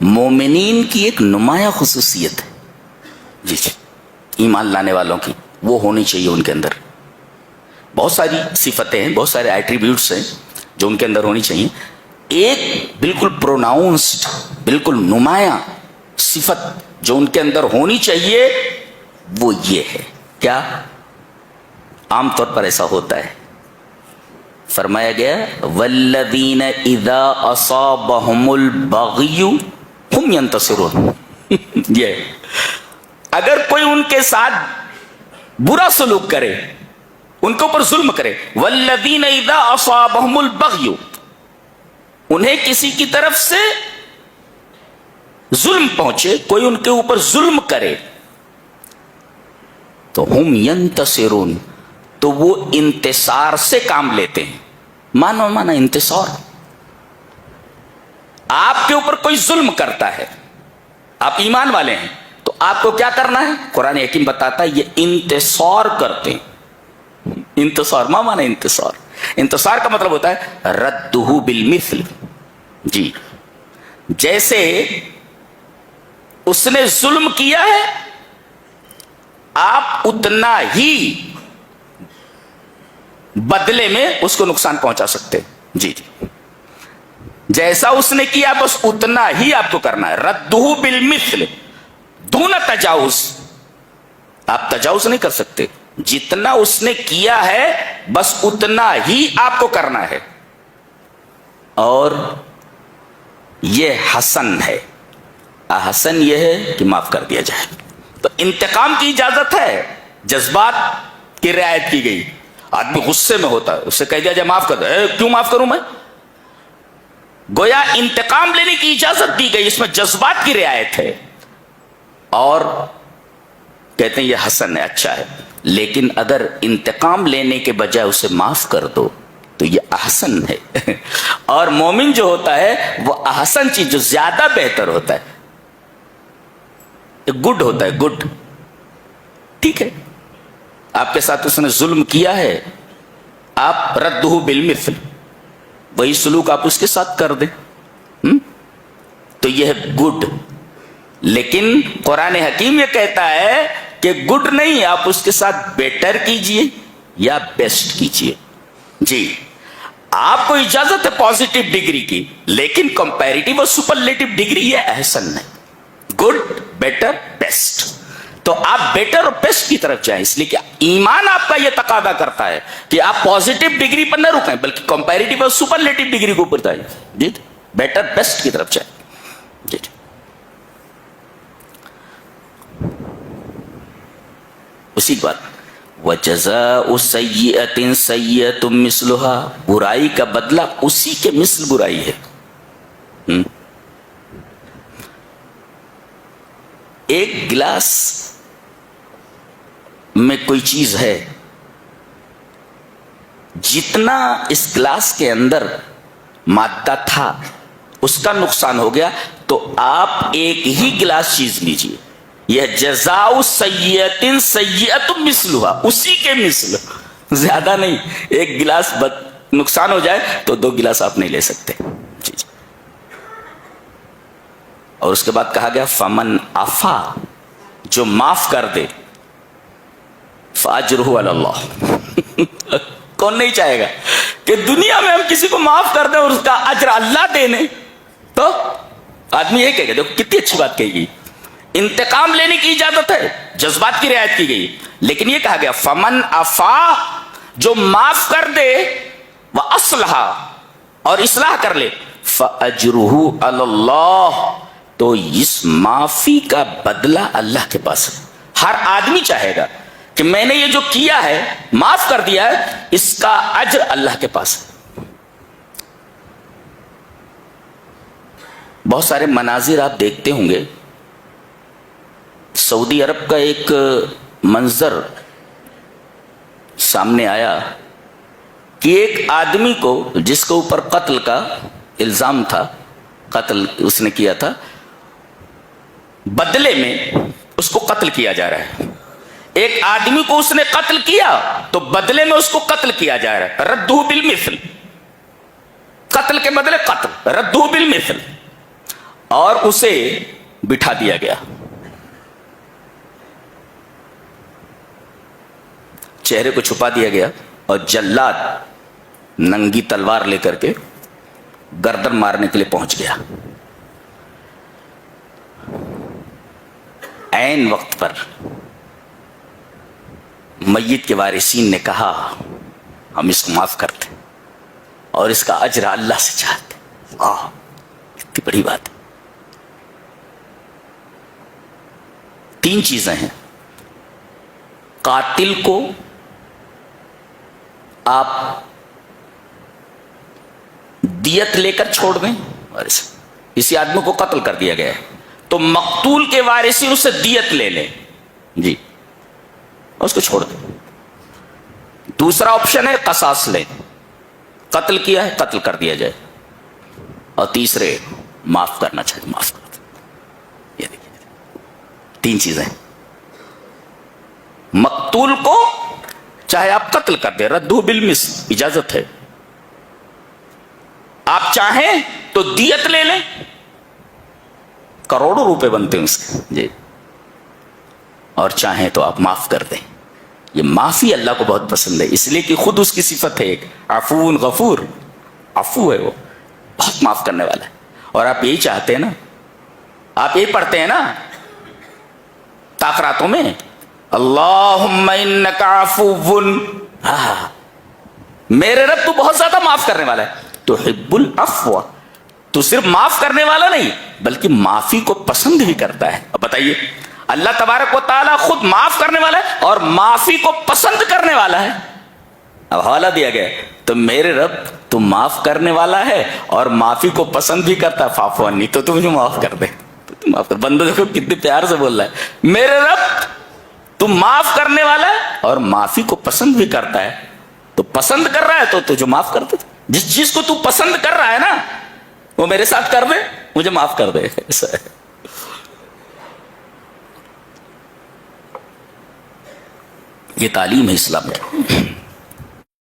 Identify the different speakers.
Speaker 1: مومنین کی ایک نمایاں خصوصیت ہے جی ایمان لانے والوں کی، وہ ہونی چاہیے ان کے اندر. بہت ساری صفتیں ہیں، بہت سارے ایٹریبیوٹس ہیں جو ان کے اندر ہونی چاہیے. ایک بالکل پروناؤنسڈ، بالکل نمایاں صفت جو ان کے اندر ہونی چاہیے وہ یہ ہے. کیا؟ عام طور پر ایسا ہوتا ہے، فرمایا گیا والذین اذا اصابہم البغی ہم ینتصرون. یہ اگر کوئی ان کے ساتھ برا سلوک کرے، ان کے اوپر ظلم کرے، والذین اذا اصابہم البغی، انہیں کسی کی طرف سے ظلم پہنچے، کوئی ان کے اوپر ظلم کرے تو ہم ینتصرون، تو وہ انتصار سے کام لیتے ہیں. مانا انتصار. آپ کے اوپر کوئی ظلم کرتا ہے، آپ ایمان والے ہیں، تو آپ کو کیا کرنا ہے؟ قرآن حکیم بتاتا ہے یہ انتصار کرتے ہیں. انتصار مانا انتصار. انتصار کا مطلب ہوتا ہے ردہ بالمثل. جی جیسے اس نے ظلم کیا ہے آپ اتنا ہی بدلے میں اس کو نقصان پہنچا سکتے. جی جیسا اس نے کیا بس اتنا ہی آپ کو کرنا ہے. ردہ بالمثل دون تجاوز. آپ تجاوز نہیں کر سکتے، جتنا اس نے کیا ہے بس اتنا ہی آپ کو کرنا ہے. اور یہ حسن ہے. احسن یہ ہے کہ معاف کر دیا جائے. تو انتقام کی اجازت ہے، جذبات کی رعایت کی گئی. آدمی غصے میں ہوتا ہے، اسے کہہ دیا جائے معاف کر دے، کیوں معاف کروں میں؟ گویا انتقام لینے کی اجازت دی گئی، اس میں جذبات کی رعایت ہے. اور کہتے ہیں یہ حسن ہے، اچھا ہے. لیکن اگر انتقام لینے کے بجائے اسے معاف کر دو تو یہ احسن ہے. اور مومن جو ہوتا ہے وہ احسن چیز، جو زیادہ بہتر ہوتا ہے، گڈ ہوتا ہے، گڈ. ٹھیک ہے، آپ کے ساتھ اس نے ظلم کیا ہے، آپ ردہ بالمثل، وہی سلوک آپ اس کے ساتھ کر دیں تو یہ ہے گڈ. لیکن قرآن حکیم یہ کہتا ہے کہ گڈ نہیں، آپ اس کے ساتھ بیٹر کیجئے یا بیسٹ کیجئے. جی آپ کو اجازت ہے پازیٹو ڈگری کی، لیکن کمپیریٹیو اور سپرلیٹو ڈگری یہ احسن ہے. Good, better, best. تو آپ بیٹر اور بیسٹ کی طرف جائیں، اس لیے کہ ایمان آپ کا یہ تقاضا کرتا ہے کہ آپ پازیٹو ڈگری پر نہ رکیں بلکہ کمپیریٹیو اور سپرلیٹو ڈگری کو اوپر جائیں. جی بیٹر بیسٹ کی طرف جائیں. جی اسی بات وَجَزَاءُ سَيِّئَةٍ سَيِّئَةٌ مِثْلُهَا، برائی کا بدلہ اسی کے مثل برائی ہے. ایک گلاس میں کوئی چیز ہے، جتنا اس گلاس کے اندر مادہ تھا اس کا نقصان ہو گیا، تو آپ ایک ہی گلاس چیز لیجئے. یہ جزاء سیئۃ سیئۃ مثلھا، اسی کے مثل، زیادہ نہیں. ایک گلاس نقصان ہو جائے تو 2 گلاس آپ نہیں لے سکتے. جی جی. اور اس کے بعد کہا گیا فمن عفا، جو معاف کر دے، فاجرہ علی اللہ. کون نہیں چاہے گا کہ دنیا میں ہم کسی کو معاف کر دیں اور اس کا اجر اللہ دینے؟ تو آدمی یہ کہے گا، دیکھو کتنی اچھی بات کہی گئی. انتقام لینے کی اجازت ہے، جذبات کی رعایت کی گئی، لیکن یہ کہا گیا فمن عفا، جو معاف کر دے، واصلح، اور اصلاح کر لے، فاجرہ علی اللہ، تو اس معافی کا بدلہ اللہ کے پاس ہے. ہر آدمی چاہے گا کہ میں نے یہ جو کیا ہے، معاف کر دیا ہے، اس کا اجر اللہ کے پاس ہے. بہت سارے مناظر آپ دیکھتے ہوں گے. سعودی عرب کا ایک منظر سامنے آیا کہ ایک آدمی کو، جس کے اوپر قتل کا الزام تھا، قتل اس نے کیا تھا، بدلے میں اس کو قتل کیا جا رہا ہے. ایک آدمی کو اس نے قتل کیا تو بدلے میں اس کو قتل کیا جا رہا ہے. ردہ بالمثل، قتل کے بدلے قتل، ردہ بالمثل. اور اسے بٹھا دیا گیا. چہرے کو چھپا دیا گیا اور جلاد ننگی تلوار لے کر کے گردن مارنے کے لیے پہنچ گیا. عین وقت پر میت کے وارثین نے کہا ہم اس کو معاف کرتے اور اس کا اجر اللہ سے چاہتے. واہ کتنی بڑی بات ہے. 3 چیزیں ہیں. قاتل کو آپ دیت لے کر چھوڑ دیں. اسی آدمی کو قتل کر دیا گیا ہے تو مقتول کے وارثین اس سے دیت لے لیں جی اور اس کو چھوڑ دیں. دوسرا آپشن ہے قصاص لیں. قتل کیا ہے قتل کر دیا جائے. اور تیسرے معاف کرنا چاہیے معاف کر دیں. یہ دیکھیے 3 چیزیں. مقتول کو چاہے آپ قتل کر دیں ردہ بالمثل اجازت ہے. آپ چاہیں تو دیت لے لیں. کروڑوں روپے بنتے ہیں اس کے جی. اور چاہیں تو آپ معاف کر دیں. یہ معافی اللہ کو بہت پسند ہے اس لیے کہ خود اس کی صفت ہے ایک عفو غفور. عفو ہے وہ بہت معاف کرنے والا ہے. اور آپ یہی چاہتے ہیں نا. آپ یہی پڑھتے ہیں نا تاخراتوں میں اللہم انک عفو. میرے رب تو بہت زیادہ معاف کرنے والا ہے. تحب العفو تو صرف معاف کرنے والا نہیں بلکہ معافی کو پسند بھی کرتا ہے. اب بتائیے اللہ تبارک و تعالیٰ خود معاف کرنے والا ہے اور معافی کو پسند کرنے والا ہے. اب حوالہ دیا گیا تو میرے رب تو معاف کرنے والا ہے اور معافی کو پسند بھی کرتا ہے. فاعف عنی تو تم مجھے معاف کر دے. معاف کر. بندہ دیکھو کتنے پیار سے بول رہا ہے میرے رب تو معاف کرنے والا ہے اور معافی کو پسند بھی کرتا ہے. تو پسند کر رہا ہے تو تجھے معاف کر دے. جس چیز کو تو پسند کر رہا ہے نا وہ میرے ساتھ کر دے مجھے معاف کر دے. ایسا ہے. یہ تعلیم ہے اسلام کی.